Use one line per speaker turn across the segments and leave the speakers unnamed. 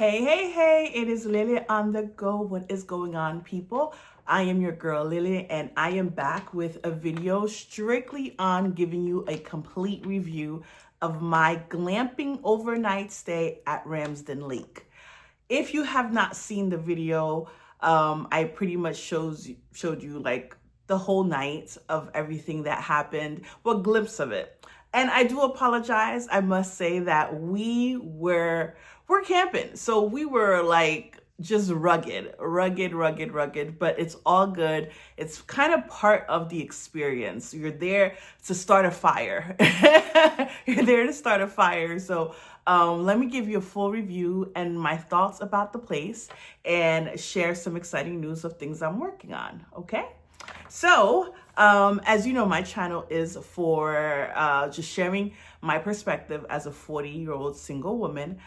Hey, it is Lily on the go. What is going on, people? I am your girl, Lily, and I am back with a video strictly on giving you a complete review of my glamping overnight stay at Ramsden Lake. If you have not seen the video, I pretty much showed you like the whole night of everything that happened, well, a glimpse of it. And I do apologize. I must say that we're camping. So we were like just rugged, but it's all good. It's kind of part of the experience. You're there to start a fire. You're there to start a fire. So let me give you a full review and my thoughts about the place and share some exciting news of things I'm working on, okay? So, as you know, my channel is for just sharing my perspective as a 40-year-old single woman,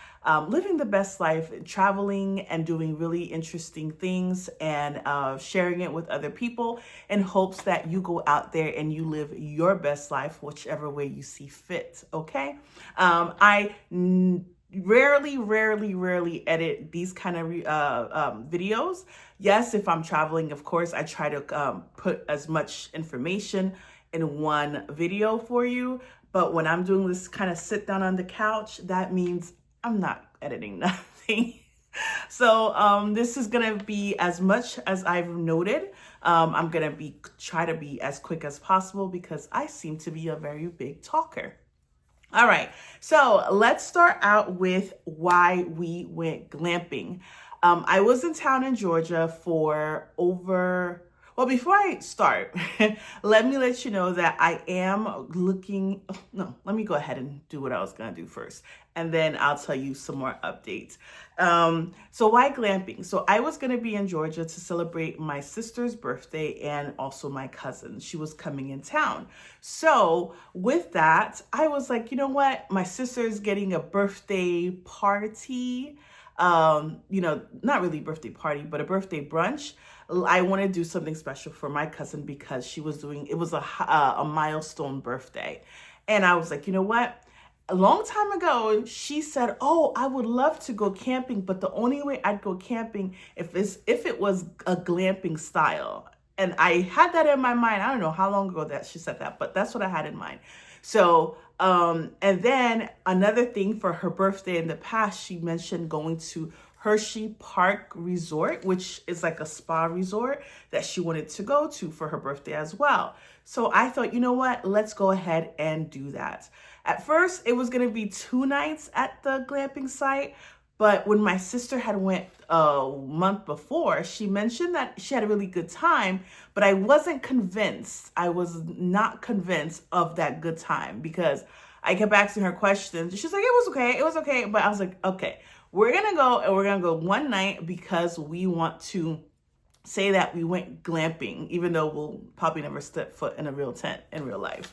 living the best life, traveling and doing really interesting things and sharing it with other people in hopes that you go out there and you live your best life, whichever way you see fit, okay? I rarely edit these kind of videos. Yes, if I'm traveling, of course, I try to put as much information in one video for you. But when I'm doing this kind of sit down on the couch, that means I'm not editing nothing. So this is gonna be as much as I've noted. I'm gonna try to be as quick as possible because I seem to be a very big talker. All right, so let's start out with why we went glamping. I was in town in Georgia for well, before I start, let me let you know that I am looking, no, let me go ahead and do what I was gonna do first, and then I'll tell you some more updates. So why glamping? So I was gonna be in Georgia to celebrate my sister's birthday and also my cousin. She was coming in town. So with that, I was like, you know what? My sister's getting a birthday party. Not really birthday party, but a birthday brunch. I want to do something special for my cousin because she was it was a milestone birthday. And I was like, you know what? A long time ago, she said, oh, I would love to go camping, but the only way I'd go camping if it was a glamping style. And I had that in my mind. I don't know how long ago that she said that, but that's what I had in mind. So, and then another thing for her birthday in the past, she mentioned going to Hershey Park Resort, which is like a spa resort that she wanted to go to for her birthday as well. So I thought, you know what, let's go ahead and do that. At first, it was going to be 2 nights at the glamping site. But when my sister had went a month before, she mentioned that she had a really good time, but I wasn't convinced. I was not convinced of that good time because I kept asking her questions. She's like, it was okay. But I was like, okay, we're going to go and we're going to go one night because we want to say that we went glamping, even though we'll probably never step foot in a real tent in real life.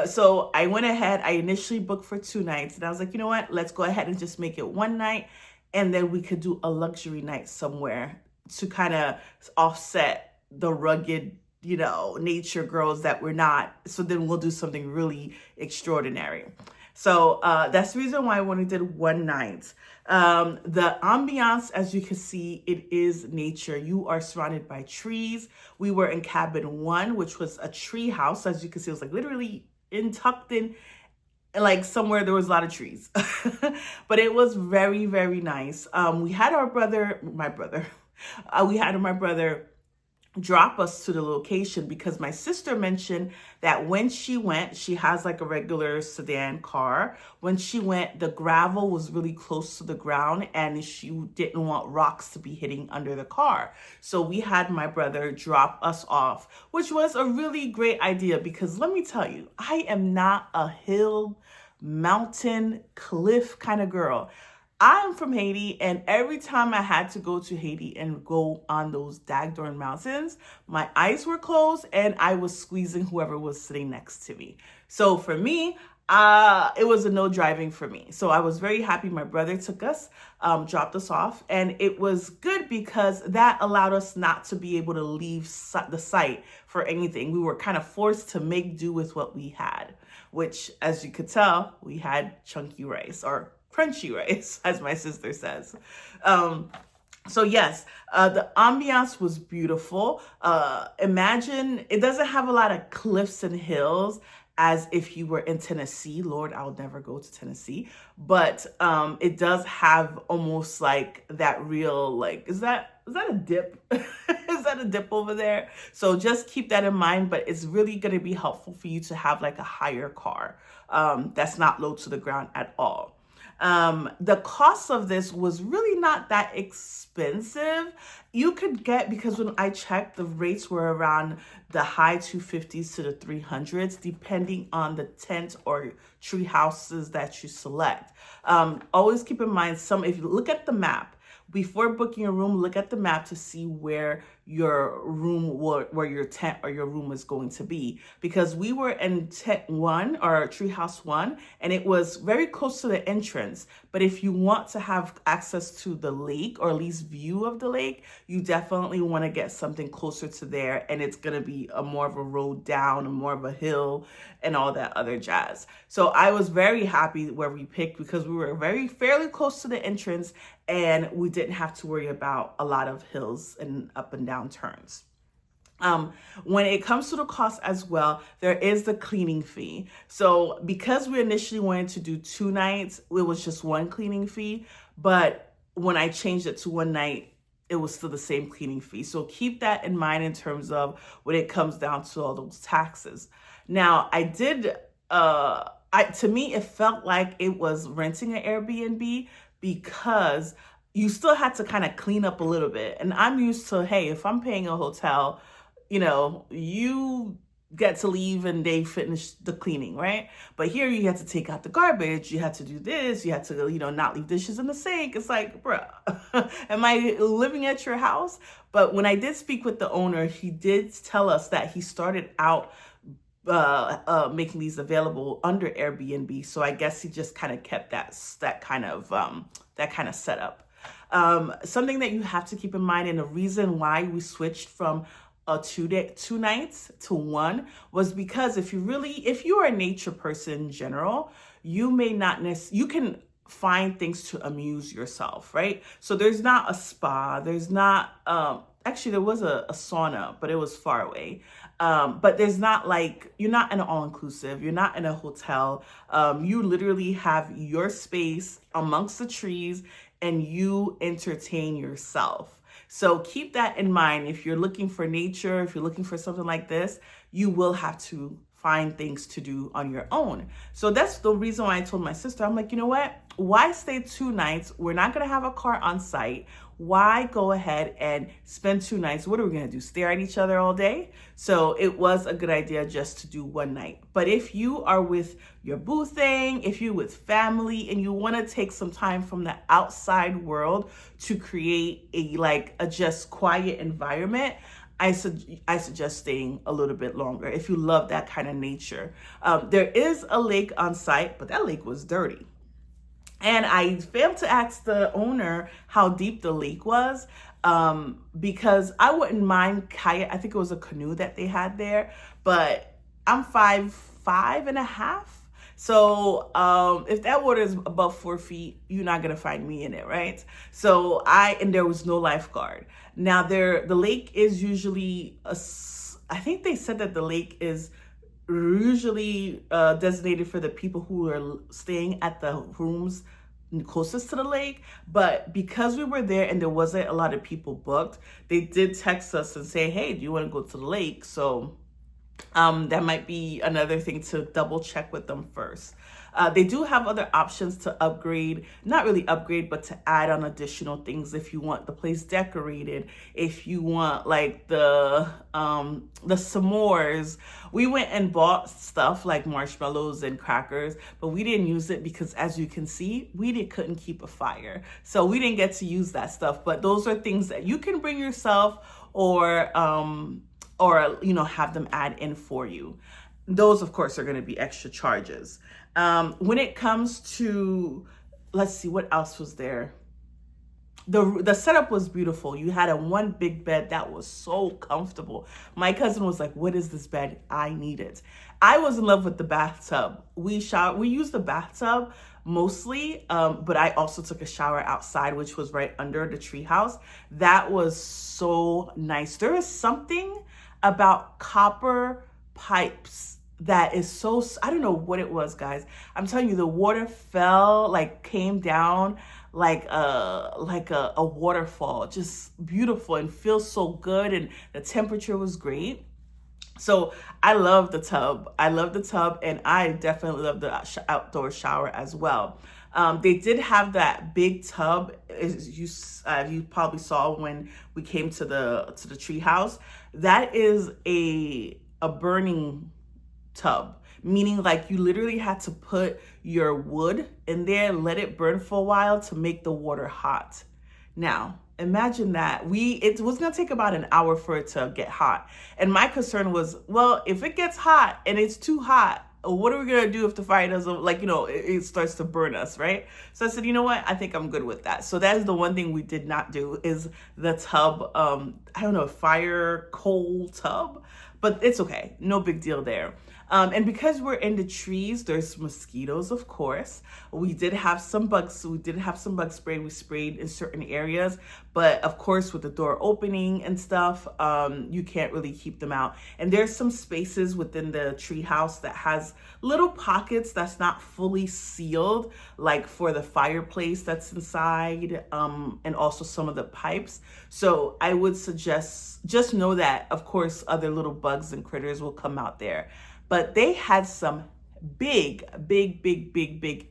So I went ahead, I initially booked for 2 nights and I was like, you know what, let's go ahead and just make it one night. And then we could do a luxury night somewhere to kind of offset the rugged, nature girls that we're not. So then we'll do something really extraordinary. So that's the reason why I only did one night. The ambiance, as you can see, it is nature. You are surrounded by trees. We were in cabin 1, which was a tree house. As you can see, it was like literally tucked in, like somewhere there was a lot of trees. But it was very, very nice. We had my brother drop us to the location because my sister mentioned that when she went, she has like a regular sedan car. When she went, the gravel was really close to the ground and she didn't want rocks to be hitting under the car. So we had my brother drop us off, which was a really great idea because let me tell you, I am not a hill, mountain, cliff kind of girl. I'm from Haiti, and every time I had to go to Haiti and go on those daggone mountains, my eyes were closed and I was squeezing whoever was sitting next to me. So for me, it was a no driving for me. So I was very happy my brother took us, dropped us off, and it was good because that allowed us not to be able to leave the site for anything. We were kind of forced to make do with what we had, which, as you could tell, we had chunky rice or crunchy rice, as my sister says. So yes, the ambiance was beautiful. Imagine it doesn't have a lot of cliffs and hills as if you were in Tennessee. Lord, I'll never go to Tennessee, but it does have almost like that real, like, is that a dip? Is that a dip over there? So just keep that in mind, but it's really going to be helpful for you to have like a higher car that's not low to the ground at all. The cost of this was really not that expensive. You could get, because when I checked, the rates were around the high 250s to the 300s, depending on the tent or tree houses that you select. Always keep in mind, if you look at the map, before booking a room, look at the map to see where your room, where your tent or your room is going to be. Because we were in tent 1 or treehouse 1, and it was very close to the entrance. But if you want to have access to the lake, or at least view of the lake, you definitely want to get something closer to there. And it's going to be more of a road down and more of a hill and all that other jazz. So I was very happy where we picked, because we were fairly close to the entrance, and we didn't have to worry about a lot of hills and up and down turns. When it comes to the cost as well, there is the cleaning fee. So because we initially wanted to do 2 nights, it was just 1 cleaning fee. But when I changed it to 1 night, it was still the same cleaning fee. So keep that in mind in terms of when it comes down to all those taxes. Now, to me, it felt like it was renting an Airbnb, because you still had to kind of clean up a little bit. And I'm used to, hey, if I'm paying a hotel, you get to leave and they finish the cleaning, right? But here you had to take out the garbage, you had to do this, you had to, not leave dishes in the sink. It's like, bruh, am I living at your house? But when I did speak with the owner, he did tell us that he started out making these available under Airbnb. So I guess he just kind of kept that kind of setup. Something that you have to keep in mind, and the reason why we switched from a 2 nights to 1 was because if you are a nature person in general, you may not you can find things to amuse yourself, right? So there's not a spa, there's not, actually there was a sauna, but it was far away. But there's not you're not in an all-inclusive, you're not in a hotel. You literally have your space amongst the trees and you entertain yourself. So keep that in mind. If you're looking for nature, if you're looking for something like this, you will have to find things to do on your own. So that's the reason why I told my sister, I'm like, you know what? Why stay 2 nights? We're not going to have a car on site. Why go ahead and spend 2 nights? What are we going to do? Stare at each other all day? So it was a good idea just to do 1 night. But if you are with your boo thing, if you're with family and you want to take some time from the outside world to create a just quiet environment, I suggest staying a little bit longer if you love that kind of nature. There is a lake on site, but that lake was dirty. And I failed to ask the owner how deep the lake was, because I wouldn't mind kayak. I think it was a canoe that they had there, but I'm 5'5.5". So if that water is above 4 feet, you're not gonna find me in it, right? So and there was no lifeguard. Now the lake is usually I think they said that the lake is usually designated for the people who are staying at the rooms closest to the lake. But because we were there and there wasn't a lot of people booked, they did text us and say, hey, do you want to go to the lake? So that might be another thing to double check with them first. They do have other options to upgrade, not really upgrade, but to add on additional things if you want the place decorated, if you want the s'mores. We went and bought stuff like marshmallows and crackers, but we didn't use it because, as you can see, we couldn't keep a fire. So we didn't get to use that stuff, but those are things that you can bring yourself or have them add in for you. Those, of course, are going to be extra charges. When it comes to, let's see, what else was there? the setup was beautiful. You had a one big bed that was so comfortable. My cousin was like, "What is this bed? I need it." I was in love with the bathtub. We used the bathtub mostly, but I also took a shower outside, which was right under the treehouse. That was so nice. There is something about copper pipes that is so, I don't know what it was, guys. I'm telling you, the water fell, like came down like a waterfall, just beautiful and feels so good, and the temperature was great. So I love the tub. I love the tub, and I definitely love the outdoor shower as well. They did have that big tub, as you probably saw when we came to the tree house. That is a burning tub, meaning like you literally had to put your wood in there, let it burn for a while to make the water hot. Now, imagine that. It was gonna take about an hour for it to get hot. And my concern was, well, if it gets hot and it's too hot, what are we gonna do if the fire doesn't, like, it starts to burn us, right? So I said, you know what? I think I'm good with that. So that is the one thing we did not do, is the tub, I don't know, fire coal tub, but it's okay. No big deal there. And because we're in the trees, there's mosquitoes, of course. We did have some bugs. We did have some bug spray. We sprayed in certain areas, but of course, with the door opening and stuff, you can't really keep them out. And there's some spaces within the tree house that has little pockets that's not fully sealed, like for the fireplace that's inside, and also some of the pipes. So I would suggest, just know that, of course, other little bugs and critters will come out there. But they had some big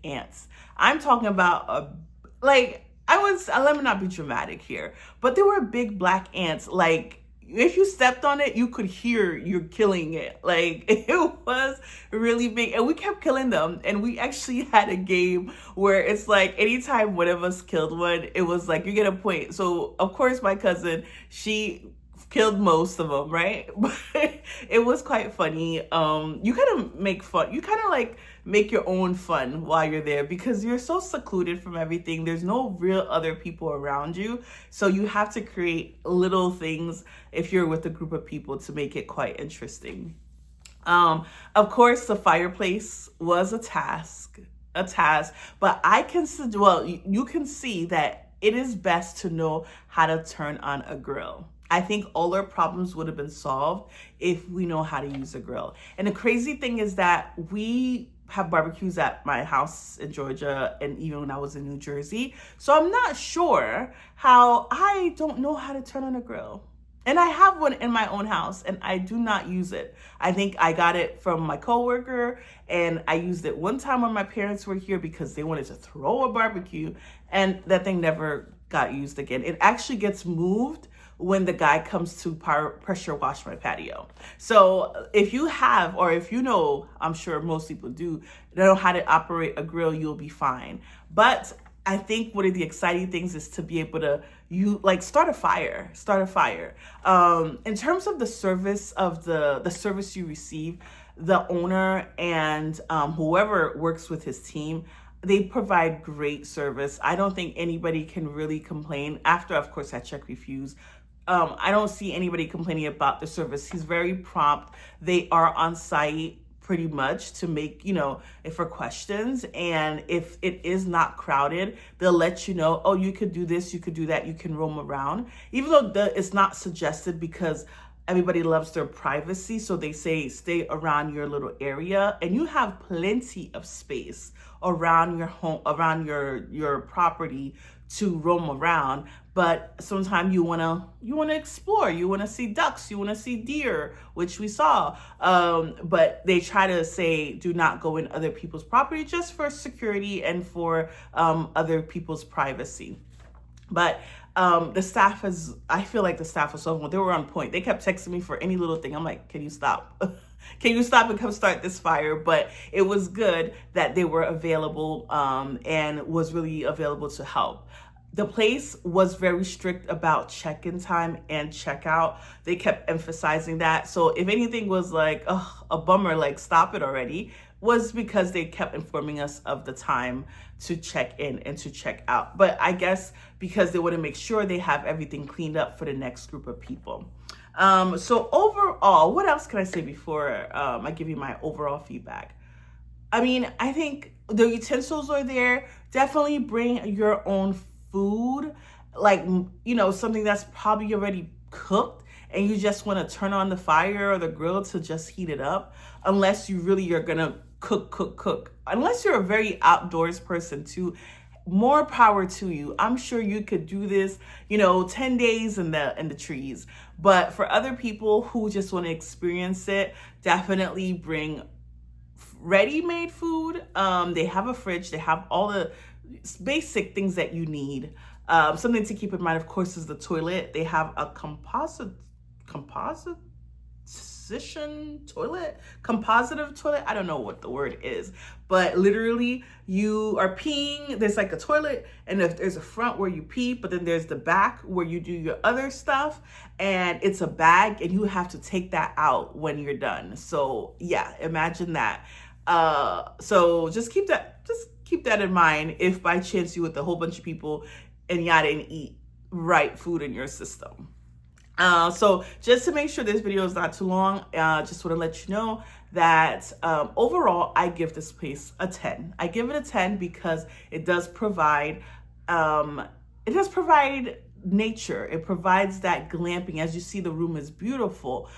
ants. I'm talking about let me not be dramatic here, but there were big black ants. Like, if you stepped on it, you could hear you're killing it. Like, it was really big, and we kept killing them. And we actually had a game where it's like, anytime one of us killed one, it was like, you get a point. So of course my cousin, she killed most of them, right? But it was quite funny. You kind of make fun. You kind of like make your own fun while you're there, because you're so secluded from everything. There's no real other people around you. So you have to create little things if you're with a group of people to make it quite interesting. Of course, the fireplace was a task, but you can see that it is best to know how to turn on a grill. I think all our problems would have been solved if we know how to use a grill. And the crazy thing is that we have barbecues at my house in Georgia, and even when I was in New Jersey. So I'm not sure how I don't know how to turn on a grill. And I have one in my own house, and I do not use it. I think I got it from my coworker, and I used it one time when my parents were here because they wanted to throw a barbecue, and that thing never got used again. It actually gets moved when the guy comes to pressure wash my patio. So if you have, or if you know, I'm sure most people do, know how to operate a grill, you'll be fine. But I think one of the exciting things is to be able to start a fire. In terms of the service of the service you receive, the owner and whoever works with his team, they provide great service. I don't think anybody can really complain. After, of course, I check reviews. I don't see anybody complaining about the service. He's very prompt. They are on site pretty much to make, for questions. And if it is not crowded, they'll let you know, oh, you could do this, you could do that, you can roam around. Even though it's not suggested, because everybody loves their privacy. So they say stay around your little area, and you have plenty of space around your home, around your property to roam around. But sometimes you wanna explore, you wanna see ducks, you wanna see deer, which we saw. But they try to say do not go in other people's property, just for security and for other people's privacy. But I feel like the staff was so, they were on point. They kept texting me for any little thing. I'm like, can you stop? Can you stop and come start this fire? But it was good that they were available and was really available to help. The place was very strict about check-in time and checkout. They kept emphasizing that. So if anything was like, a bummer, like, stop it already, was because they kept informing us of the time to check in and to check out. But I guess because they want to make sure they have everything cleaned up for the next group of people. So overall, what else can I say before I give you my overall feedback? I mean, I think the utensils are there. Definitely bring your own food, like, you know, something that's probably already cooked and you just want to turn on the fire or the grill to just heat it up, unless you really are gonna cook. Unless you're a very outdoors person too, more power to you. I'm sure you could do this, you know, 10 days in the trees. But for other people who just want to experience it, definitely bring ready-made food. They have a fridge. They have all the basic things that you need. Something to keep in mind, of course, is the toilet. They have a compositive toilet. I don't know what the word is, but literally you are peeing. There's like a toilet, and there's a front where you pee, but then there's the back where you do your other stuff, and it's a bag, and you have to take that out when you're done. So yeah, imagine that. So just keep that in mind if by chance you with a whole bunch of people and y'all didn't eat right food in your system. So just to make sure this video is not too long, just want to let you know that overall, I give this place a 10. I give it a 10 because it does provide nature. It provides that glamping. As you see, the room is beautiful,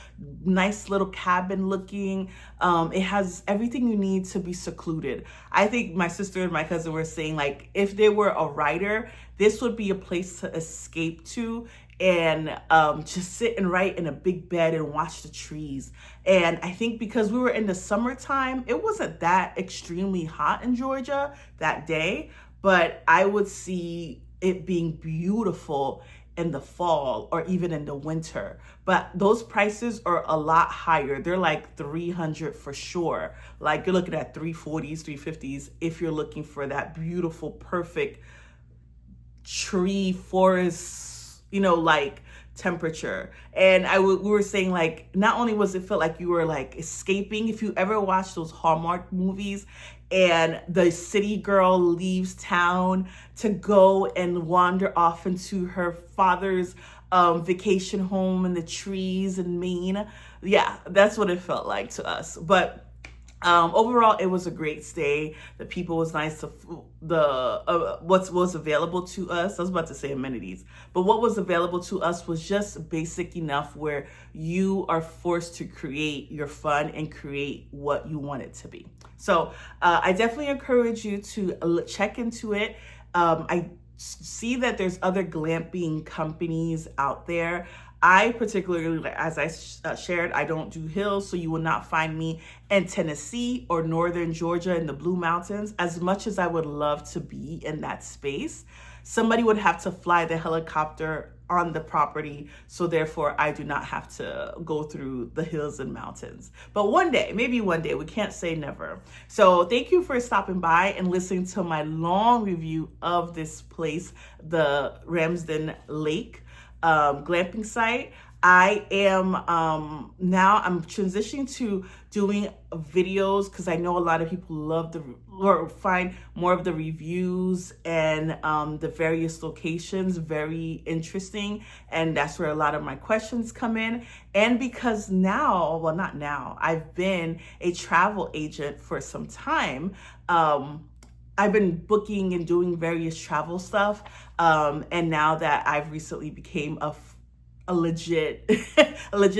nice little cabin looking. It has everything you need to be secluded. I think my sister and my cousin were saying, like, if they were a writer, this would be a place to escape to and just sit and write in a big bed and watch the trees. And I think because we were in the summertime, it wasn't that extremely hot in Georgia that day, but I would see it being beautiful in the fall or even in the winter. But those prices are a lot higher. They're like $300 for sure. Like you're looking at $340s, $350s if you're looking for that beautiful, perfect tree forest, you know, like temperature. And we were saying, like, not only was it felt like you were like escaping, if you ever watch those Hallmark movies and the city girl leaves town to go and wander off into her father's vacation home in the trees in Maine. Yeah, that's what it felt like to us. But overall, it was a great stay. The people was nice. What was available to us, I was about to say amenities, but what was available to us was just basic enough where you are forced to create your fun and create what you want it to be. So I definitely encourage you to check into it. I see that there's other glamping companies out there. I particularly, as I shared, I don't do hills, so you will not find me in Tennessee or northern Georgia in the Blue Mountains. As much as I would love to be in that space, somebody would have to fly the helicopter on the property, so therefore I do not have to go through the hills and mountains. But one day, maybe one day, we can't say never. So thank you for stopping by and listening to my long review of this place, the Ramdsen Lake glamping site. I am now I'm transitioning to doing videos because I know a lot of people love or find more of the reviews and the various locations very interesting, and that's where a lot of my questions come in. And because now, well, not now, I've been a travel agent for some time. I've been booking and doing various travel stuff. And now that I've recently became a legit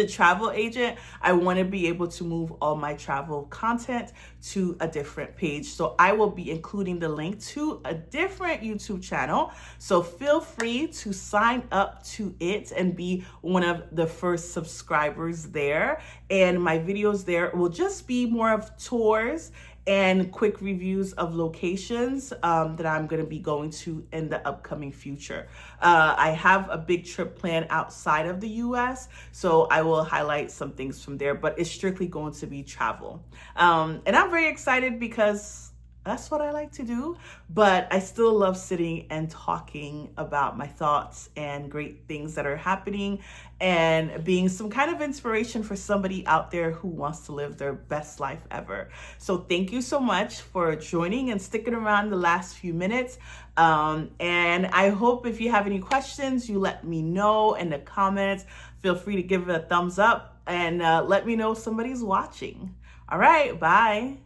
travel agent, I want to be able to move all my travel content to a different page. So I will be including the link to a different YouTube channel. So feel free to sign up to it and be one of the first subscribers there. And my videos there will just be more of tours and quick reviews of locations that I'm going to be going to in the upcoming future. I have a big trip planned outside of the US, so I will highlight some things from there, but it's strictly going to be travel. And I'm very excited because That's what I like to do, but I still love sitting and talking about my thoughts and great things that are happening and being some kind of inspiration for somebody out there who wants to live their best life ever. So thank you so much for joining and sticking around the last few minutes. And I hope if you have any questions, you let me know in the comments. Feel free to give it a thumbs up and let me know if somebody's watching. All right, bye.